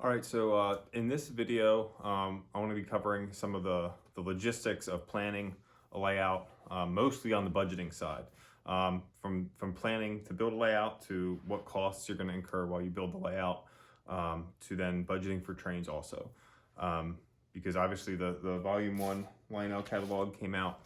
All right, so in this video, I want to be covering some of the logistics of planning a layout, mostly on the budgeting side. From planning to build a layout to what costs you're going to incur while you build the layout, to then budgeting for trains also. Because obviously the Volume 1 Lionel catalog came out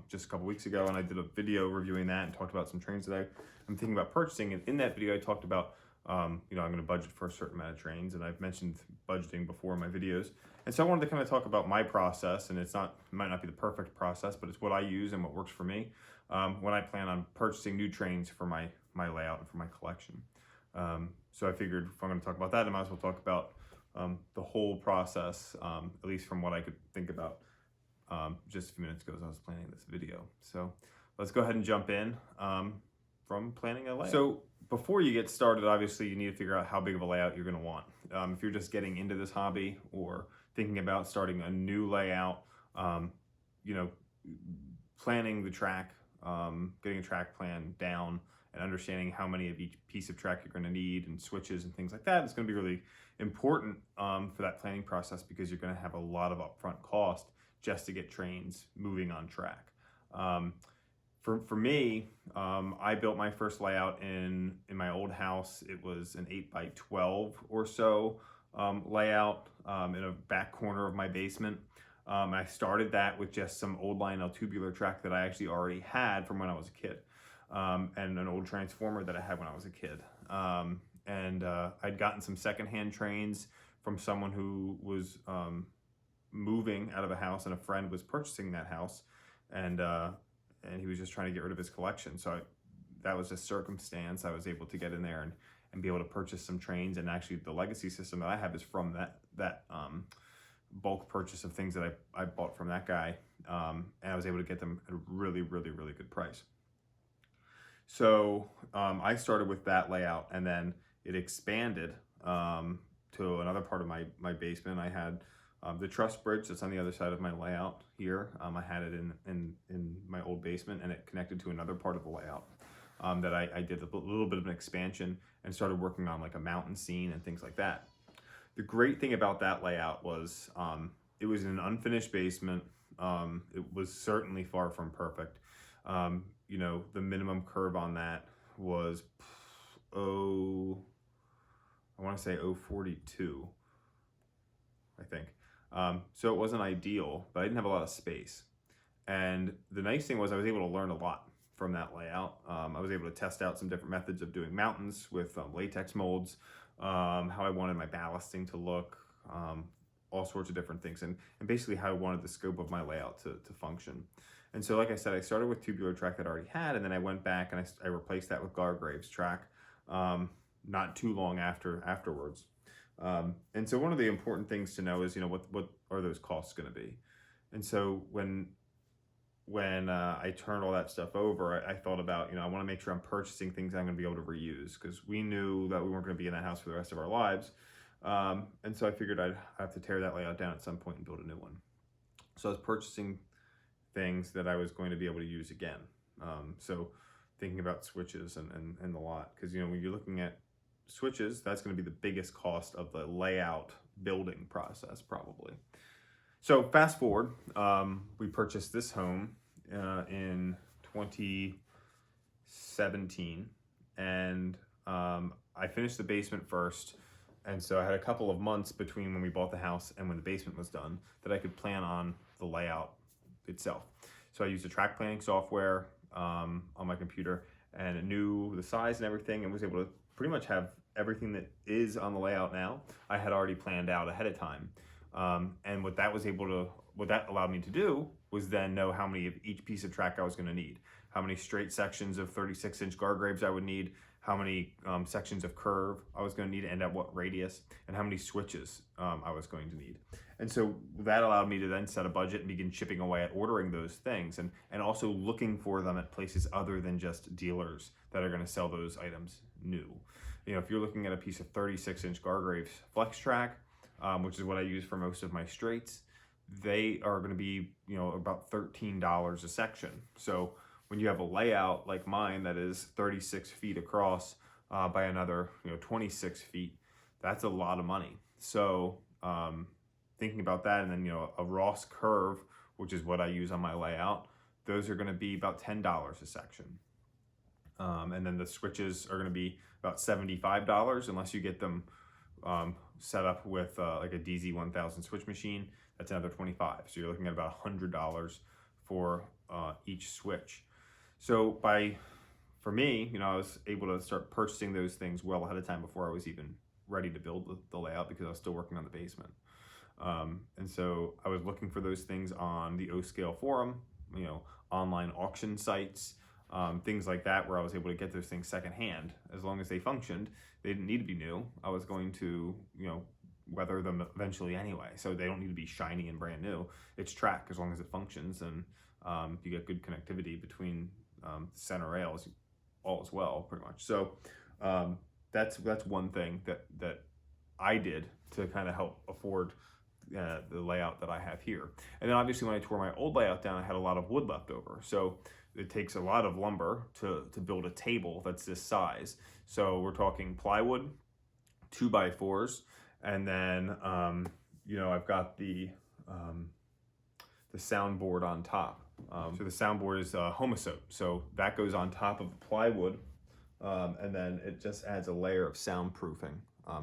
just a couple weeks ago, and I did a video reviewing that and talked about some trains that I'm thinking about purchasing. And in that video, I talked about I'm going to budget for a certain amount of trains, and I've mentioned budgeting before in my videos. And so I wanted to kind of talk about my process, and it might not be the perfect process, but it's what I use and what works for me when I plan on purchasing new trains for my layout and for my collection. So I figured if I'm going to talk about that, I might as well talk about the whole process, at least from what I could think about just a few minutes ago as I was planning this video. So let's go ahead and jump in from planning a layout. So before you get started, obviously you need to figure out how big of a layout you're going to want. If you're just getting into this hobby or thinking about starting a new layout, planning the track, getting a track plan down and understanding how many of each piece of track you're going to need and switches and things like that is going to be really important for that planning process, because you're going to have a lot of upfront cost just to get trains moving on track. For me, I built my first layout in my old house. It was an 8x12 or so layout in a back corner of my basement. I started that with just some old Lionel tubular track that I actually already had from when I was a kid, and an old transformer that I had when I was a kid. I'd gotten some secondhand trains from someone who was moving out of a house, and a friend was purchasing that house, and he was just trying to get rid of his collection. So that was a circumstance. I was able to get in there and be able to purchase some trains. And actually the legacy system that I have is from that bulk purchase of things that I bought from that guy. And I was able to get them at a really, really, really good price. So I started with that layout, and then it expanded to another part of my basement. I had the truss bridge that's on the other side of my layout here. I had it in my old basement, and it connected to another part of the layout that I did a little bit of an expansion and started working on, like a mountain scene and things like that. The great thing about that layout was it was in an unfinished basement. It was certainly far from perfect. The minimum curve on that was, I want to say 042, I think. So it wasn't ideal, but I didn't have a lot of space. And the nice thing was I was able to learn a lot from that layout. I was able to test out some different methods of doing mountains with latex molds, how I wanted my ballasting to look, all sorts of different things, and basically how I wanted the scope of my layout to function. And so, like I said, I started with tubular track that I already had, and then I went back and I replaced that with Gargraves track not too long afterwards. And so one of the important things to know is, what are those costs going to be? And so when I turned all that stuff over, I thought about, I want to make sure I'm purchasing things I'm going to be able to reuse, because we knew that we weren't going to be in that house for the rest of our lives. And so I figured I'd have to tear that layout down at some point and build a new one. So I was purchasing things that I was going to be able to use again. So thinking about switches and the lot, because, when you're looking at switches, that's going to be the biggest cost of the layout building process, probably. So fast forward, we purchased this home in 2017, and I finished the basement first. And so I had a couple of months between when we bought the house and when the basement was done that I could plan on the layout itself. So I used a track planning software on my computer, and it knew the size and everything, and was able to pretty much have everything that is on the layout now I had already planned out ahead of time. And what that allowed me to do was then know how many of each piece of track I was going to need, how many straight sections of 36-inch Gargraves I would need, how many sections of curve I was going to need and at what radius, and how many switches I was going to need. And so that allowed me to then set a budget and begin chipping away at ordering those things, and also looking for them at places other than just dealers that are going to sell those items new. If you're looking at a piece of 36-inch Gargraves flex track, which is what I use for most of my straights, they are going to be, about $13 a section. So when you have a layout like mine that is 36 feet across by another 26 feet, that's a lot of money. So thinking about that, and then a Ross curve, which is what I use on my layout, those are going to be about $10 a section. And then the switches are going to be about $75 unless you get them set up with like a DZ1000 switch machine. That's another $25. So you're looking at about $100 for each switch. So for me, I was able to start purchasing those things well ahead of time before I was even ready to build the layout, because I was still working on the basement. And so I was looking for those things on the O-Scale forum, online auction sites, things like that, where I was able to get those things secondhand. As long as they functioned, they didn't need to be new. I was going to, weather them eventually anyway. So they don't need to be shiny and brand new. It's track as long as it functions, and you get good connectivity between center rails, all as well, pretty much. So that's one thing that I did to kind of help afford the layout that I have here. And then obviously when I tore my old layout down, I had a lot of wood left over. So it takes a lot of lumber to build a table that's this size. So we're talking plywood, 2x4s, and then I've got the soundboard on top. So the soundboard is Homosote. So that goes on top of the plywood, and then it just adds a layer of soundproofing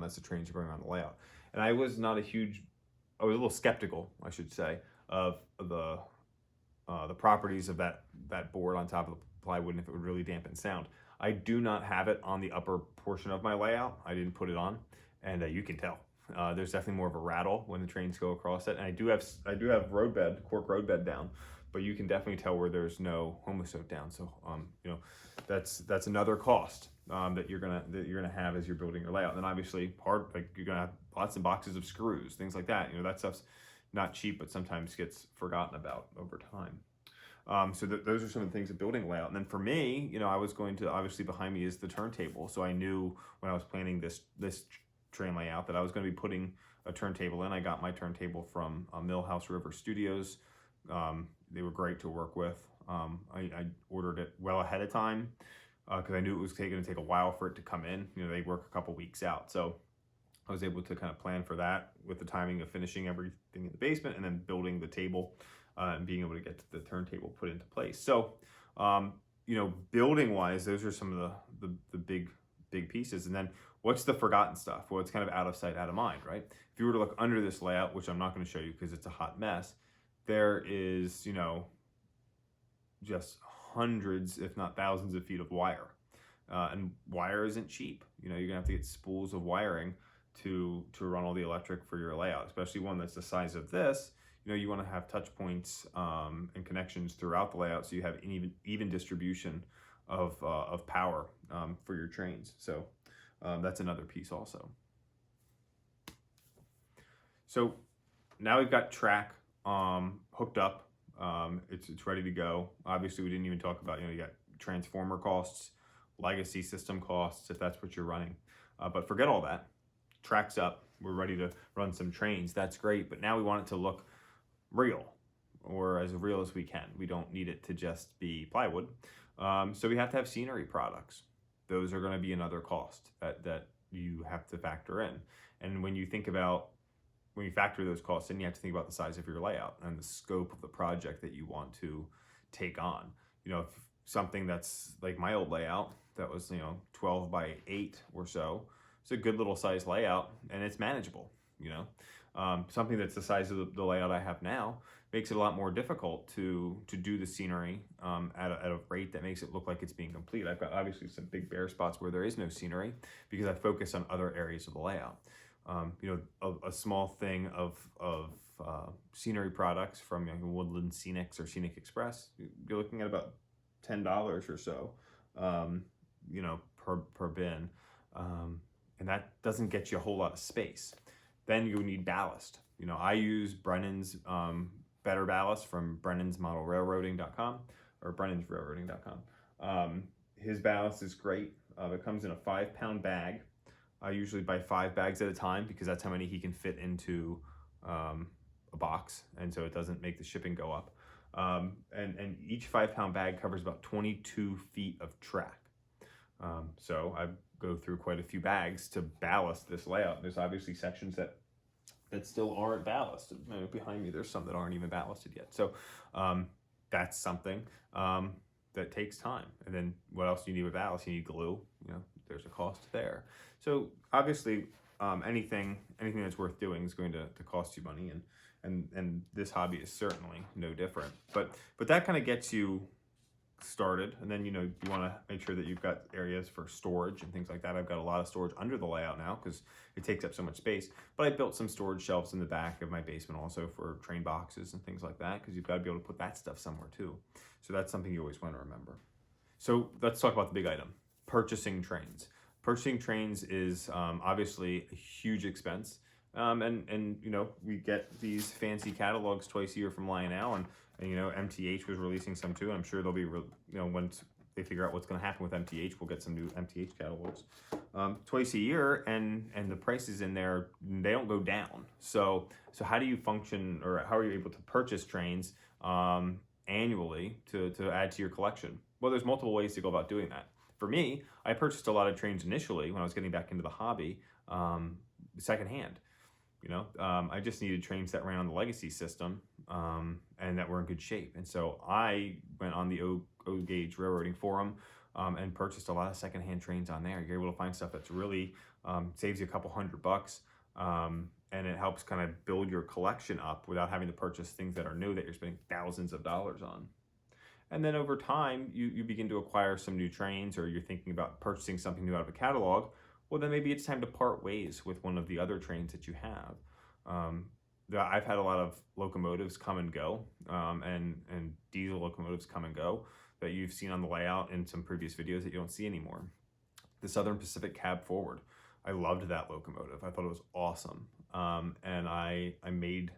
as the trains are going around the layout. And I was a little skeptical, I should say, of the properties of that board on top of the plywood and if it would really dampen sound. I do not have it on the upper portion of my layout. I didn't put it on, and you can tell. There's definitely more of a rattle when the trains go across it. And I do have cork roadbed down, but you can definitely tell where there's no Homosote down. So that's another cost that you're gonna have as you're building your layout. And then obviously you're gonna have lots of boxes of screws, things like that. That stuff's not cheap, but sometimes gets forgotten about over time. So those are some of the things of building a layout. And then for me, I was going to, obviously behind me is the turntable. So I knew when I was planning this train layout that I was going to be putting a turntable in. I got my turntable from Millhouse River Studios. They were great to work with. I ordered it well ahead of time because I knew it was going to take a while for it to come in. They work a couple weeks out. So I was able to kind of plan for that with the timing of finishing everything in the basement and then building the table and being able to get the turntable put into place. So, building wise, those are some of the big pieces. And then what's the forgotten stuff? Well, it's kind of out of sight, out of mind, right? If you were to look under this layout, which I'm not going to show you because it's a hot mess, there is, just hundreds, if not thousands of feet of wire. And wire isn't cheap. You're going to have to get spools of wiring to run all the electric for your layout, especially one that's the size of this. You want to have touch points and connections throughout the layout so you have an even distribution of power for your trains. So that's another piece also. So now we've got track hooked up. It's ready to go. Obviously, we didn't even talk about, you got transformer costs, legacy system costs, if that's what you're running. But forget all that. Track's up. We're ready to run some trains. That's great. But now we want it to look real, or as real as we can. We don't need it to just be plywood. So we have to have scenery products. Those are going to be another cost that you have to factor in. And when you factor those costs in, you have to think about the size of your layout and the scope of the project that you want to take on. If something that's like my old layout that was 12 by 8 or so, it's a good little size layout and it's manageable. Something that's the size of the layout I have now makes it a lot more difficult to do the scenery at a rate that makes it look like it's being complete. I've got obviously some big bare spots where there is no scenery because I focus on other areas of the layout. A small thing of scenery products from Woodland Scenics or Scenic Express, you're looking at about $10 or so, per bin. And that doesn't get you a whole lot of space. Then you need ballast. I use Brennan's Better Ballast from Brennan'sModelRailroading.com or Brennan'sRailroading.com. His ballast is great. It comes in a 5-pound bag. I usually buy 5 bags at a time because that's how many he can fit into a box, and so it doesn't make the shipping go up. And each 5-pound bag covers about 22 feet of track. So I go through quite a few bags to ballast this layout. There's obviously sections that that still aren't ballasted. Behind me, there's some that aren't even ballasted yet. So that's something that takes time. And then what else do you need with ballast? You need glue. There's a cost there. So obviously, anything that's worth doing is going to cost you money, and this hobby is certainly no different. But that kind of gets you started, and then you want to make sure that you've got areas for storage and things like that. I've got a lot of storage under the layout now because it takes up so much space, but I built some storage shelves in the back of my basement also for train boxes and things like that, because you've got to be able to put that stuff somewhere too. So that's something you always want to remember. So let's talk about the big item: purchasing trains. Purchasing trains is obviously a huge expense, and we get these fancy catalogs twice a year from Lionel, and MTH was releasing some too. I'm sure they'll be, once they figure out what's going to happen with MTH, we'll get some new MTH catalogs twice a year, and the prices in there, they don't go down. So how do you function, or how are you able to purchase trains annually to add to your collection? Well, there's multiple ways to go about doing that. For me, I purchased a lot of trains initially when I was getting back into the hobby, secondhand. I just needed trains that ran on the legacy system and that were in good shape. And so I went on the O-Gauge Railroading Forum and purchased a lot of secondhand trains on there. You're able to find stuff that's really saves you a couple $100, and it helps kind of build your collection up without having to purchase things that are new that you're spending thousands of dollars on. And then over time, you begin to acquire some new trains, or you're thinking about purchasing something new out of a catalog. Well, then maybe it's time to part ways with one of the other trains that you have. I've had a lot of locomotives come and go, and diesel locomotives come and go that you've seen on the layout in some previous videos that you don't see anymore. The Southern Pacific Cab Forward. I loved that locomotive. I thought it was awesome. And I made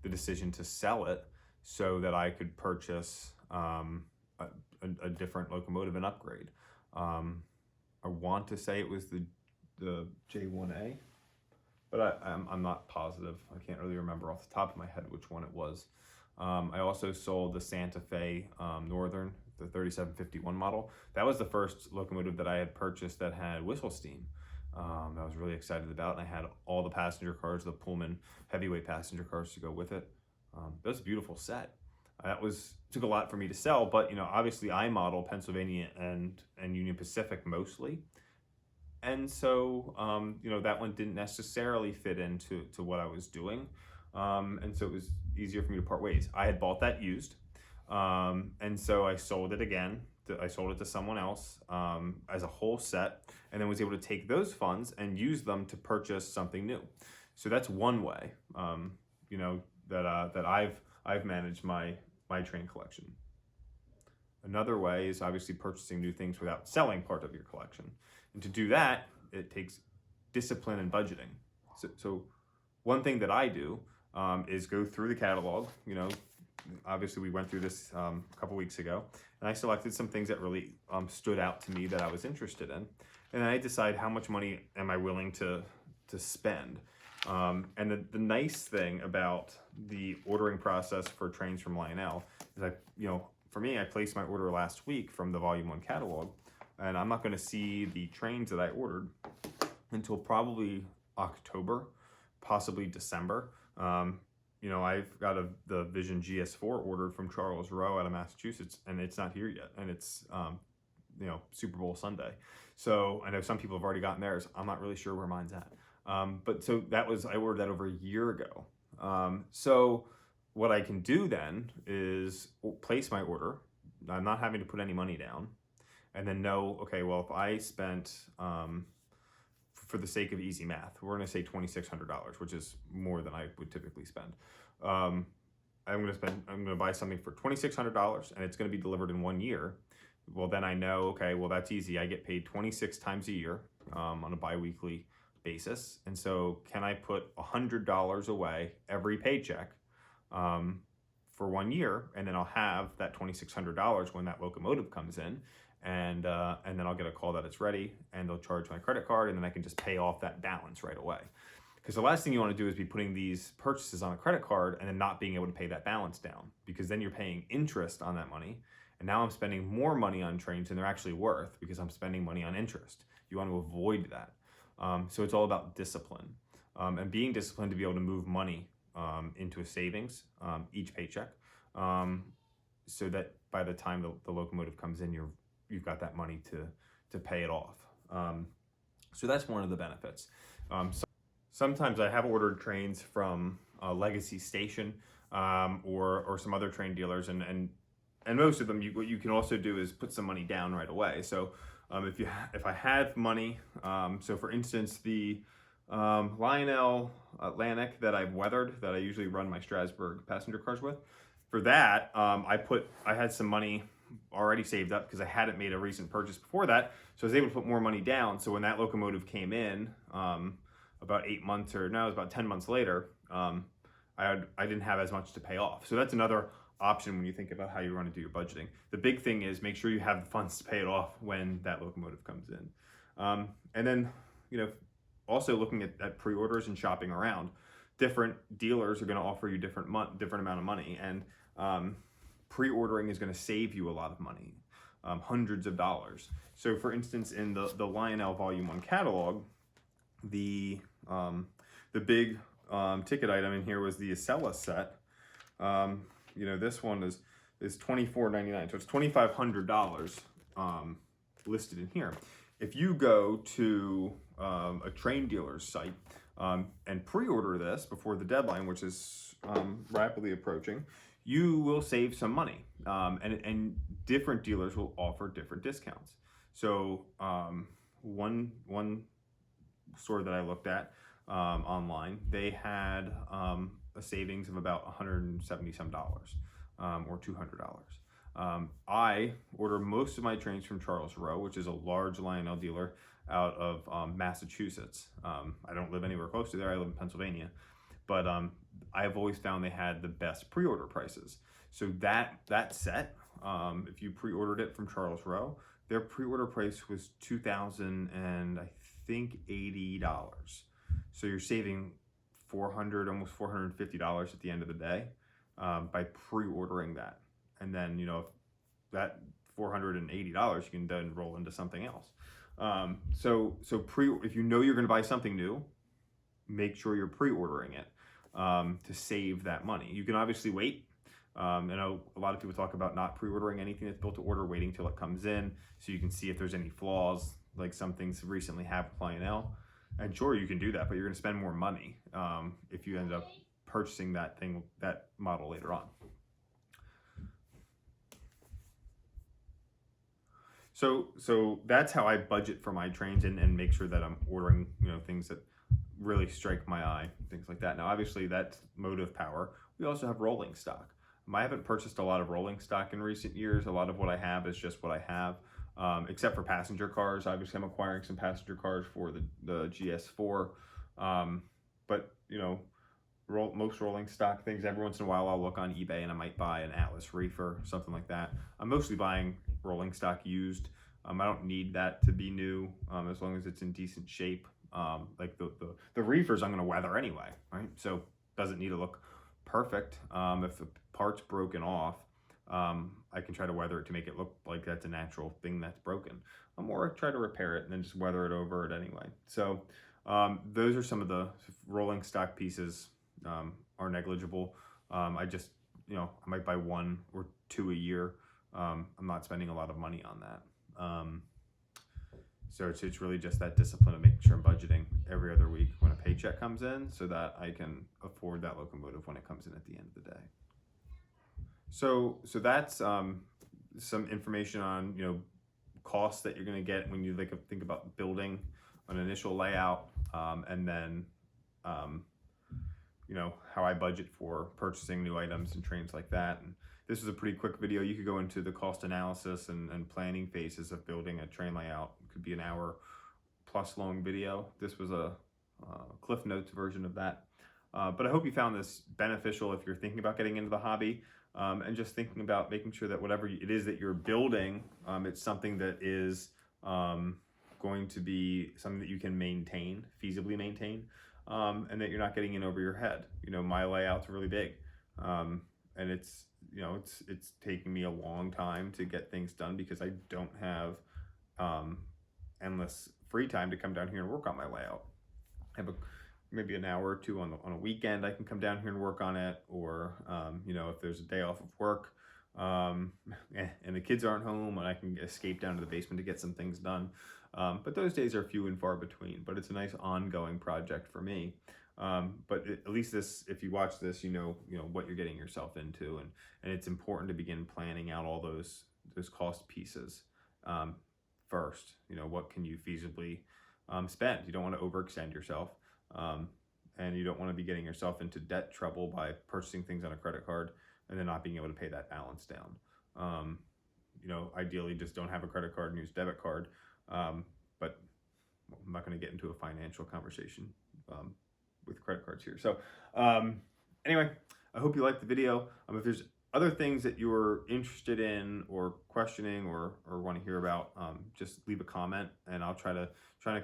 the decision to sell it so that I could purchase a different locomotive and upgrade. I want to say it was the J1A, but I'm not positive. I can't really remember off the top of my head which one it was. I also sold the Santa Fe Northern, the 3751 model. That was the first locomotive that I had purchased that had whistle steam. I was really excited about, and I had all the passenger cars, the Pullman heavyweight passenger cars to go with it. That was a beautiful set. Took a lot for me to sell, but obviously I model Pennsylvania and Union Pacific mostly. And so, that one didn't necessarily fit into what I was doing. And so it was easier for me to part ways. I had bought that used. And so I sold it again. I sold it to someone else as a whole set, and then was able to take those funds and use them to purchase something new. So that's one way, that I've managed my train collection. Another way is obviously purchasing new things without selling part of your collection. And to do that, it takes discipline and budgeting. So one thing that I do is go through the catalog. Obviously we went through this a couple weeks ago, and I selected some things that really stood out to me that I was interested in. And then I decide how much money am I willing to spend. And the nice thing about the ordering process for trains from Lionel is for me, I placed my order last week from the Volume 1 catalog, and I'm not going to see the trains that I ordered until probably October, possibly December. I've got the Vision GS4 ordered from Charles Rowe out of Massachusetts, and it's not here yet, and it's Super Bowl Sunday. So I know some people have already gotten theirs. I'm not really sure where mine's at. But so I ordered that over a year ago. So what I can do then is place my order. I'm not having to put any money down, and then know, okay, well, if I spent, for the sake of easy math, we're going to say $2,600, which is more than I would typically spend. I'm going to buy something for $2,600, and it's going to be delivered in 1 year. Well, then I know, okay, well, that's easy. I get paid 26 times a year on a biweekly basis. And so can I put $100 away every paycheck for 1 year, and then I'll have that $2,600 when that locomotive comes in, and then I'll get a call that it's ready, and they'll charge my credit card, and then I can just pay off that balance right away. Because the last thing you want to do is be putting these purchases on a credit card and then not being able to pay that balance down, because then you're paying interest on that money, and now I'm spending more money on trains than they're actually worth because I'm spending money on interest. You want to avoid that. So it's all about discipline. and being disciplined to be able to move money into a savings each paycheck, so that by the time the locomotive comes in, you've got that money to pay it off. So that's one of the benefits. Sometimes I have ordered trains from Legacy Station or some other train dealers, and most of them, what you can also do is put some money down right away. So if I have money, so for instance, the Lionel Atlantic that I've weathered, that I usually run my Strasbourg passenger cars with, for that, I had some money already saved up because I hadn't made a recent purchase before that, so I was able to put more money down. So when that locomotive came in, about 8 months, or no, it was about 10 months later, I didn't have as much to pay off. So that's another option when you think about how you want to do your budgeting. The big thing is make sure you have the funds to pay it off when that locomotive comes in. And then, also looking at pre-orders and shopping around. Different dealers are going to offer you different amount of money, and pre-ordering is going to save you a lot of money, hundreds of dollars. So for instance, in the Lionel Volume 1 catalog, the big ticket item in here was the Acela set. This one is $24.99, so it's $2,500 listed in here. If you go to a train dealer's site and pre-order this before the deadline, which is rapidly approaching, you will save some money. And different dealers will offer different discounts. So one store that I looked at online, they had a savings of about $170 some or $200. I order most of my trains from Charles Rowe, which is a large Lionel dealer out of Massachusetts. I don't live anywhere close to there. I live in Pennsylvania, but I've always found they had the best pre-order prices. So that set, if you pre-ordered it from Charles Rowe, their pre-order price was $2,000 and I think $80. So you're saving almost $450 at the end of the day by pre-ordering that. And then, that $480, you can then roll into something else. If you know you're going to buy something new, make sure you're pre-ordering it to save that money. You can obviously wait. I know a lot of people talk about not pre-ordering anything that's built to order, waiting till it comes in so you can see if there's any flaws, like some things recently have with Lionel. And sure, you can do that, but you're going to spend more money if you end up purchasing that model later on. So that's how I budget for my trains and make sure that I'm ordering, things that really strike my eye, things like that. Now, obviously, that's motive power. We also have rolling stock. I haven't purchased a lot of rolling stock in recent years. A lot of what I have is just what I have, except for passenger cars. Obviously, I'm acquiring some passenger cars for the GS4, but most rolling stock things, every once in a while I'll look on eBay and I might buy an Atlas reefer, something like that. I'm mostly buying rolling stock used. I don't need that to be new, as long as it's in decent shape. Like the reefers I'm going to weather anyway, right? So doesn't need to look perfect. If the part's broken off, I can try to weather it to make it look like that's a natural thing that's broken. Or try to repair it and then just weather it over it anyway. So those are some of the rolling stock pieces. Are negligible. I just, I might buy 1 or 2 a year. I'm not spending a lot of money on that. So it's really just that discipline of making sure I'm budgeting every other week when a paycheck comes in so that I can afford that locomotive when it comes in at the end of the day. So that's some information on, costs that you're going to get when you think about building an initial layout, and then how I budget for purchasing new items and trains like that. And this is a pretty quick video. You could go into the cost analysis and planning phases of building a train layout. It could be an hour plus long video. This was a Cliff Notes version of that. But I hope you found this beneficial if you're thinking about getting into the hobby, and just thinking about making sure that whatever it is that you're building, it's something that is going to be something that you can feasibly maintain. And that you're not getting in over your head. My layout's really big, and it's taking me a long time to get things done because I don't have endless free time to come down here and work on my layout. I have maybe an hour or two on a weekend, I can come down here and work on it. Or, you know, if there's a day off of work, and the kids aren't home, and I can escape down to the basement to get some things done. But those days are few and far between, but it's a nice ongoing project for me. But at least this, if you watch this, you know what you're getting yourself into, and it's important to begin planning out all those cost pieces first. You know, what can you feasibly spend? You don't want to overextend yourself, and you don't want to be getting yourself into debt trouble by purchasing things on a credit card and then not being able to pay that balance down. You know, ideally, just don't have a credit card and use debit card. But I'm not going to get into a financial conversation with credit cards here. So anyway, I hope you liked the video. If there's other things that you're interested in or questioning or want to hear about, just leave a comment, and I'll try to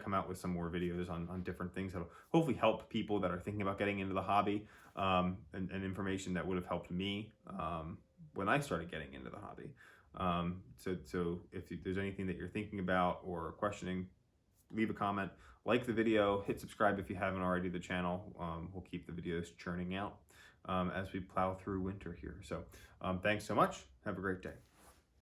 come out with some more videos on different things that'll hopefully help people that are thinking about getting into the hobby, and information that would have helped me when I started getting into the hobby. So if there's anything that you're thinking about or questioning, leave a comment, like the video, hit subscribe if you haven't already to the channel. We'll keep the videos churning out as we plow through winter here. So thanks so much. Have a great day.